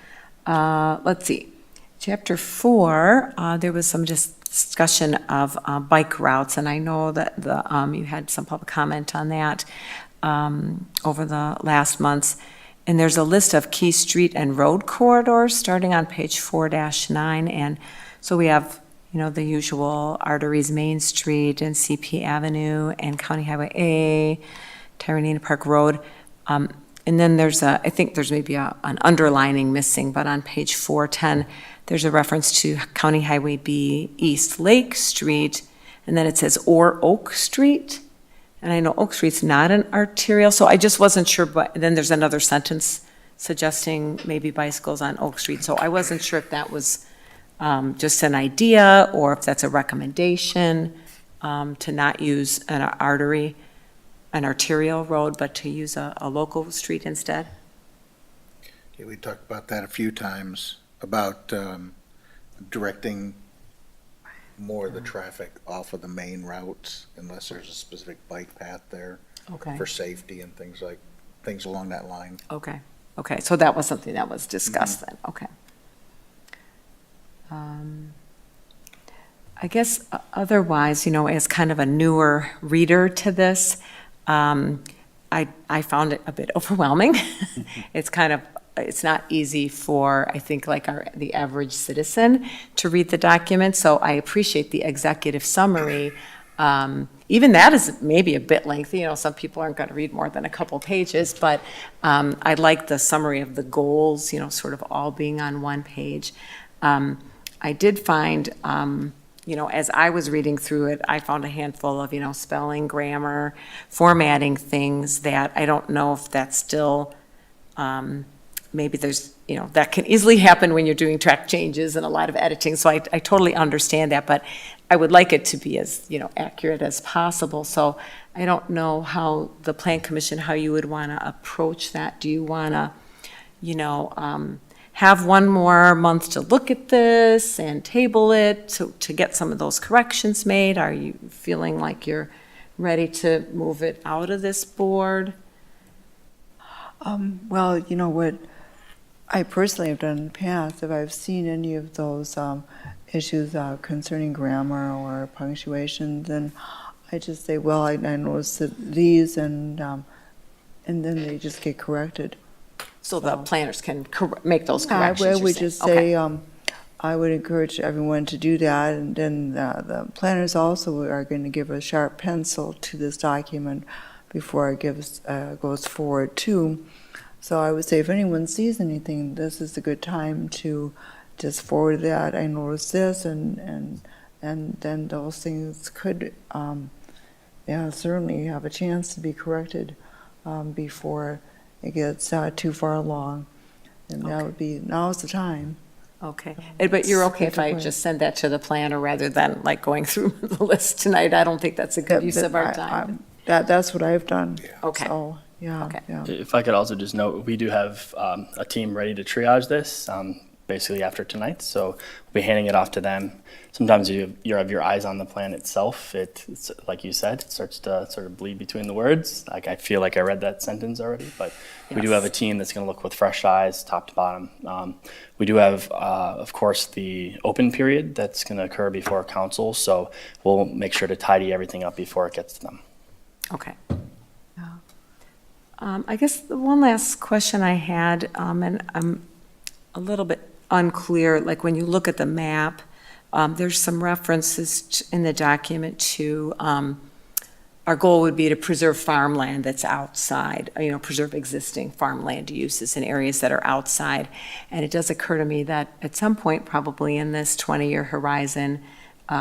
Let's see. Chapter 4, there was some discussion of bike routes, and I know that you had some public comment on that over the last months. And there's a list of key street and road corridors starting on page 4-9. And so we have, the usual arteries, Main Street and CP Avenue and County Highway A, Tyranina Park Road. And then I think there's maybe an underlining missing, but on page 410, there's a reference to County Highway B, East Lake Street, and then it says or Oak Street. And I know Oak Street's not an arterial, so I just wasn't sure, but then there's another sentence suggesting maybe bicycles on Oak Street. So I wasn't sure if that was just an idea, or if that's a recommendation, to not use an arterial road, but to use a local street instead? Yeah, we talked about that a few times, about directing more of the traffic off of the main routes unless there's a specific bike path there Okay. for safety and things along that line. Okay, so that was something that was discussed then, okay. I guess otherwise, as kind of a newer reader to this, I found it a bit overwhelming. It's not easy for, I think, like the average citizen to read the document, so I appreciate the executive summary. Even that is maybe a bit lengthy, some people aren't going to read more than a couple pages, but I like the summary of the goals, sort of all being on one page. I did find, as I was reading through it, I found a handful of, spelling, grammar, formatting things that I don't know if that's still, maybe there's, that can easily happen when you're doing track changes and a lot of editing, so I totally understand that, but I would like it to be as, accurate as possible. So I don't know how the Plan Commission, how you would want to approach that. Do you want to, have one more month to look at this and table it to get some of those corrections made? Are you feeling like you're ready to move it out of this board? Well, you know what I personally have done in the past, if I've seen any of those issues concerning grammar or punctuation, then I just say, well, I noticed that these, and then they just get corrected. So the planners can make those I corrections, would you're just saying? say, I would encourage everyone to do that, and then the planners also are going to give a sharp pencil to this document before it goes forward too. So I would say if anyone sees anything, this is a good time to just forward that. I noticed this, and then those things could, certainly have a chance to be corrected before it gets too far along. And that would be, now's the time. Okay, but you're okay if I just send that to the planner rather than like going through the list tonight? I don't think that's a good use of our time. That's what I've done. Okay. So, yeah, Okay. yeah. If I could also just note, we do have a team ready to triage this basically after tonight, so we'll be handing it off to them. Sometimes you have your eyes on the plan itself. It's like you said, it starts to sort of bleed between the words. Like I feel like I read that sentence already, but we do have a team that's going to look with fresh eyes, top to bottom. We do have, of course, the open period that's going to occur before council, so we'll make sure to tidy everything up before it gets to them. Okay. I guess the one last question I had, and I'm a little bit unclear, like when you look at the map, there's some references in the document to, our goal would be to preserve farmland that's outside, preserve existing farmland uses in areas that are outside. And it does occur to me that at some point, probably in this 20-year horizon,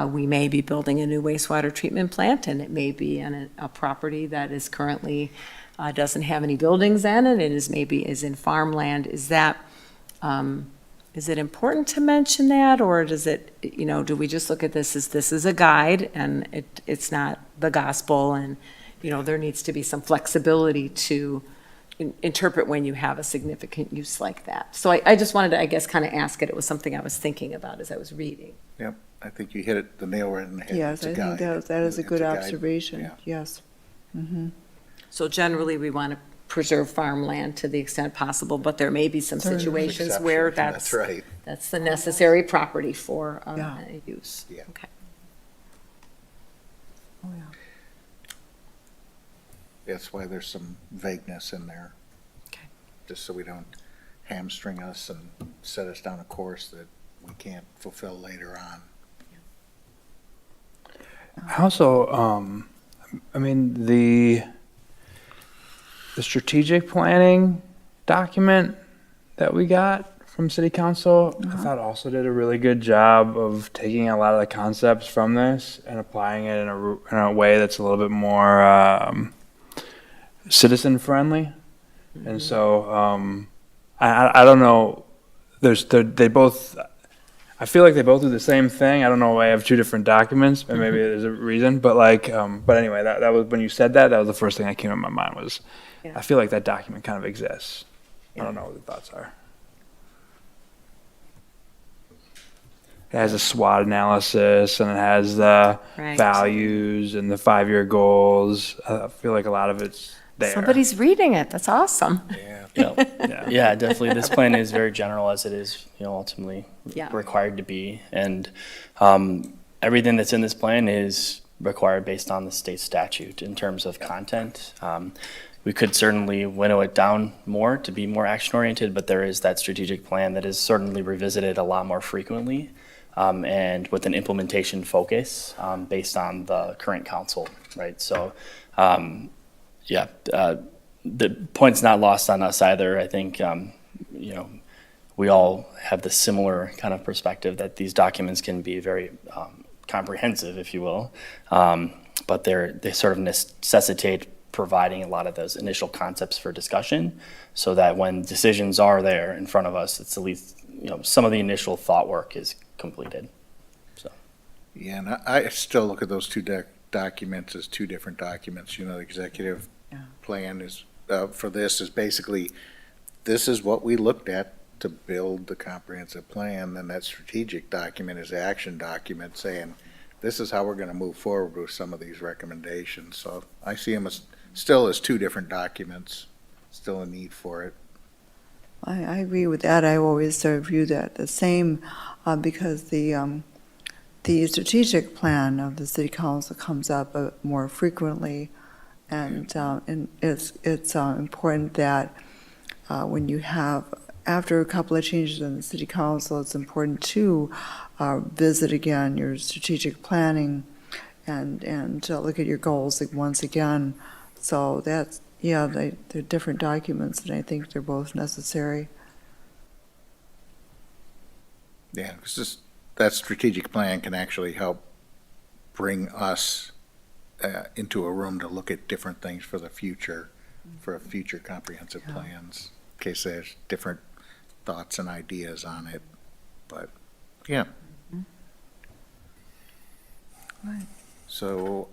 we may be building a new wastewater treatment plant, and it may be on a property that is currently doesn't have any buildings in it, and is in farmland. Is it important to mention that, or does it, do we just look at this as this is a guide and it's not the gospel, and there needs to be some flexibility to interpret when you have a significant use like that? So I just wanted to, I guess, kind of ask it. It was something I was thinking about as I was reading. Yep, I think you hit the nail right in the head. Yes, It's a I think guide. that is a It's good guide. observation, Yeah. yes. Mm-hmm. So generally, we want to preserve farmland to the extent possible, but there may be some Certainly. situations where Exceptions, that's right. that's the necessary property for Yeah. a use. Yeah. Okay. Oh, yeah. That's why there's some vagueness in there. Okay. Just so we don't hamstring us and set us down a course that we can't fulfill later on. Also, the strategic planning document that we got from City Council, I thought also did a really good job of taking a lot of the concepts from this and applying it in a way that's a little bit more citizen friendly. And so I don't know. I feel like they both do the same thing. I don't know why I have two different documents, and maybe there's a reason, but but anyway, that was, when you said that, that was the first thing that came to my mind was, Yeah. I feel like that document kind of exists. I don't know what the thoughts are. It has a SWOT analysis, and it has the Right. values and the 5-year goals. I feel like a lot of it's there. Somebody's reading it. That's awesome. Yeah, definitely. This plan is very general as it is, ultimately Yeah. required to be. And everything that's in this plan is required based on the state statute in terms of content. We could certainly winnow it down more to be more action-oriented, but there is that strategic plan that is certainly revisited a lot more frequently, and with an implementation focus based on the current council, right? So, the point's not lost on us either. I think, we all have the similar kind of perspective that these documents can be very comprehensive, if you will, but they sort of necessitate providing a lot of those initial concepts for discussion so that when decisions are there in front of us, it's at least, some of the initial thought work is completed. So. Yeah, and I still look at those two documents as two different documents. The executive plan is, for this is basically, this is what we looked at to build the comprehensive plan. Then that strategic document is the action document saying, this is how we're gonna move forward with some of these recommendations. So I see them still as two different documents, still a need for it. I agree with that. I always sort of view that the same, because the strategic plan of the city council comes up more frequently. And it's important that when you have, after a couple of changes in the city council, it's important to visit again your strategic planning and look at your goals like once again. So that's, they're different documents, and I think they're both necessary. Yeah, because that strategic plan can actually help bring us into a room to look at different things for the future, for future comprehensive plans, in case there's different thoughts and ideas on it. But, yeah. Right. So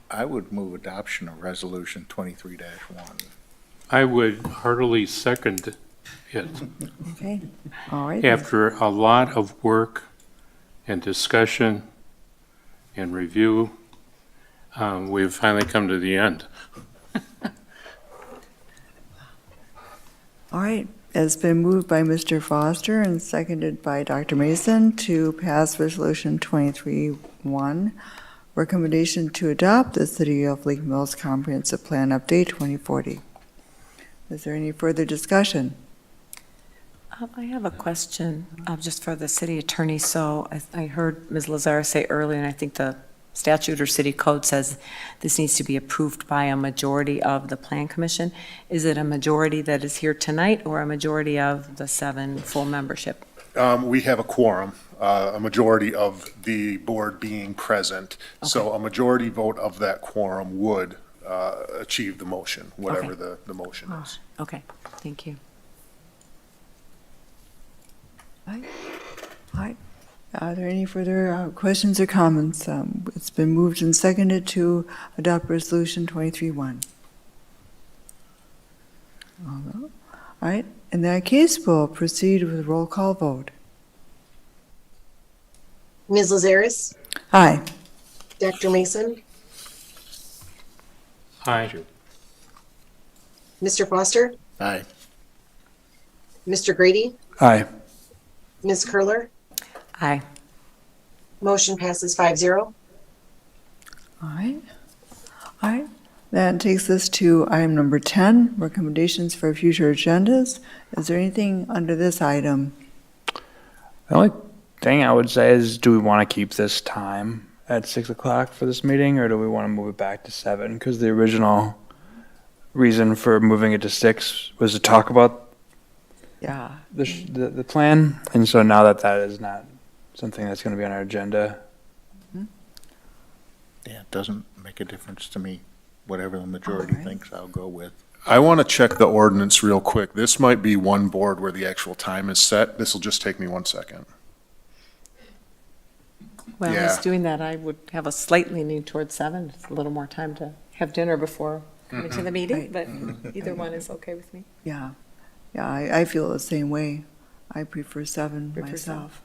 I would move adoption of Resolution 23-1. I would heartily second it. Okay, all right. then. After a lot of work and discussion and review, we've finally come to the end. All right, it's been moved by Mr. Foster and seconded by Dr. Mason to pass Resolution 23-1, recommendation to adopt the City of Lake Mills Comprehensive Plan Update 2040. Is there any further discussion? I have a question just for the city attorney. So I heard Ms. Lazar say earlier, and I think the statute or city code says this needs to be approved by a majority of the plan commission. Is it a majority that is here tonight or a majority of the 7 full membership? We have a quorum, a majority of the board being present. So a majority vote of that quorum would achieve the motion, whatever the motion is. Okay, thank you. All right. Are there any further questions or comments? It's been moved and seconded to adopt Resolution 23-1. All right, in that case, we'll proceed with a roll call vote. Ms. Lazaris, Aye. Dr. Mason, Aye. Mr. Foster, Aye. Mr. Grady, Aye. Ms. Curler. Aye. Motion passes 5-0. All right. All right. That takes us to item number 10, recommendations for future agendas. Is there anything under this item? The only thing I would say is, do we want to keep this time at 6 o'clock for this meeting, or do we want to move it back to 7? Because the original reason for moving it to 6 was to talk about Yeah. the plan, and so now that is not something that's going to be on our agenda. Yeah, it doesn't make a difference to me. Whatever the majority All right. thinks, I'll go with. I want to check the ordinance real quick. This might be one board where the actual time is set. This will just take me 1 second. While he's Yeah. doing that, I would have a slight leaning towards 7. It's a little more time to have dinner before coming to the meeting, but either one is okay with me. Yeah, yeah, I feel the same way. I prefer 7 Prefer myself.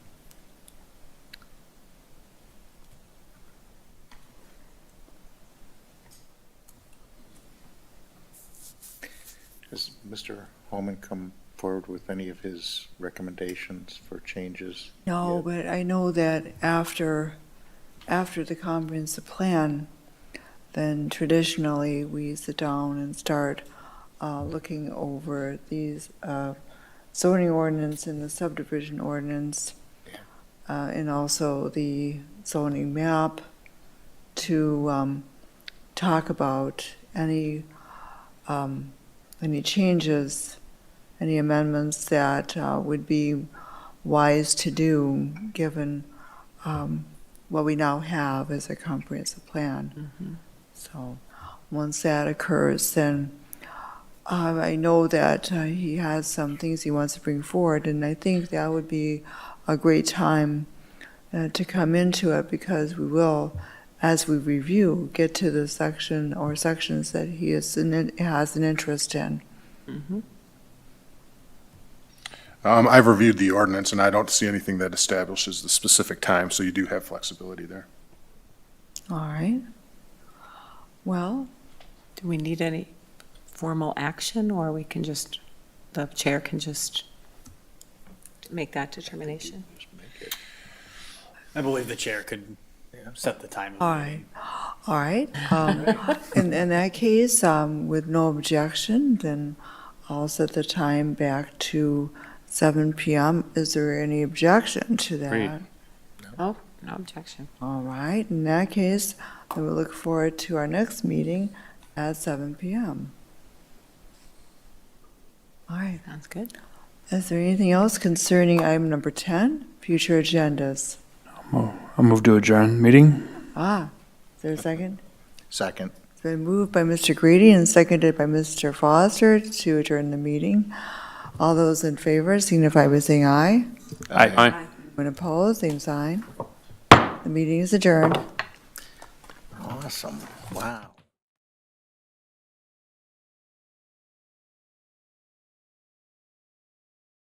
Has Mr. Holman come forward with any of his recommendations for changes? No, yet? but I know that after the comprehensive plan, then traditionally we sit down and start looking over these zoning ordinance and the subdivision ordinance, and also the zoning map to talk about any changes, any amendments that would be wise to do, given what we now have as a comprehensive plan. So, once that occurs, then I know that he has some things he wants to bring forward, and I think that would be a great time to come into it, because we will, as we review, get to the section or sections that he has an interest in. I've reviewed the ordinance, and I don't see anything that establishes the specific time, so you do have flexibility there. All right. Well, Do we need any formal action, or we can just, the chair can just make that determination? I believe the chair could set the time of the all meeting. right, all right. In that case, with no objection, then I'll set the time back to 7 PM. Is there any objection to that? Agreed. Oh, no objection. All right, in that case, I will look forward to our next meeting at 7 PM. All right, Sounds good. is there anything else concerning item number 10, future agendas? I'll move to adjourn meeting. Is there a second? Second. It's been moved by Mr. Grady and seconded by Mr. Foster to adjourn the meeting. All those in favor signify by saying aye. Aye. When opposed, same sign. The meeting is adjourned. Awesome. Wow.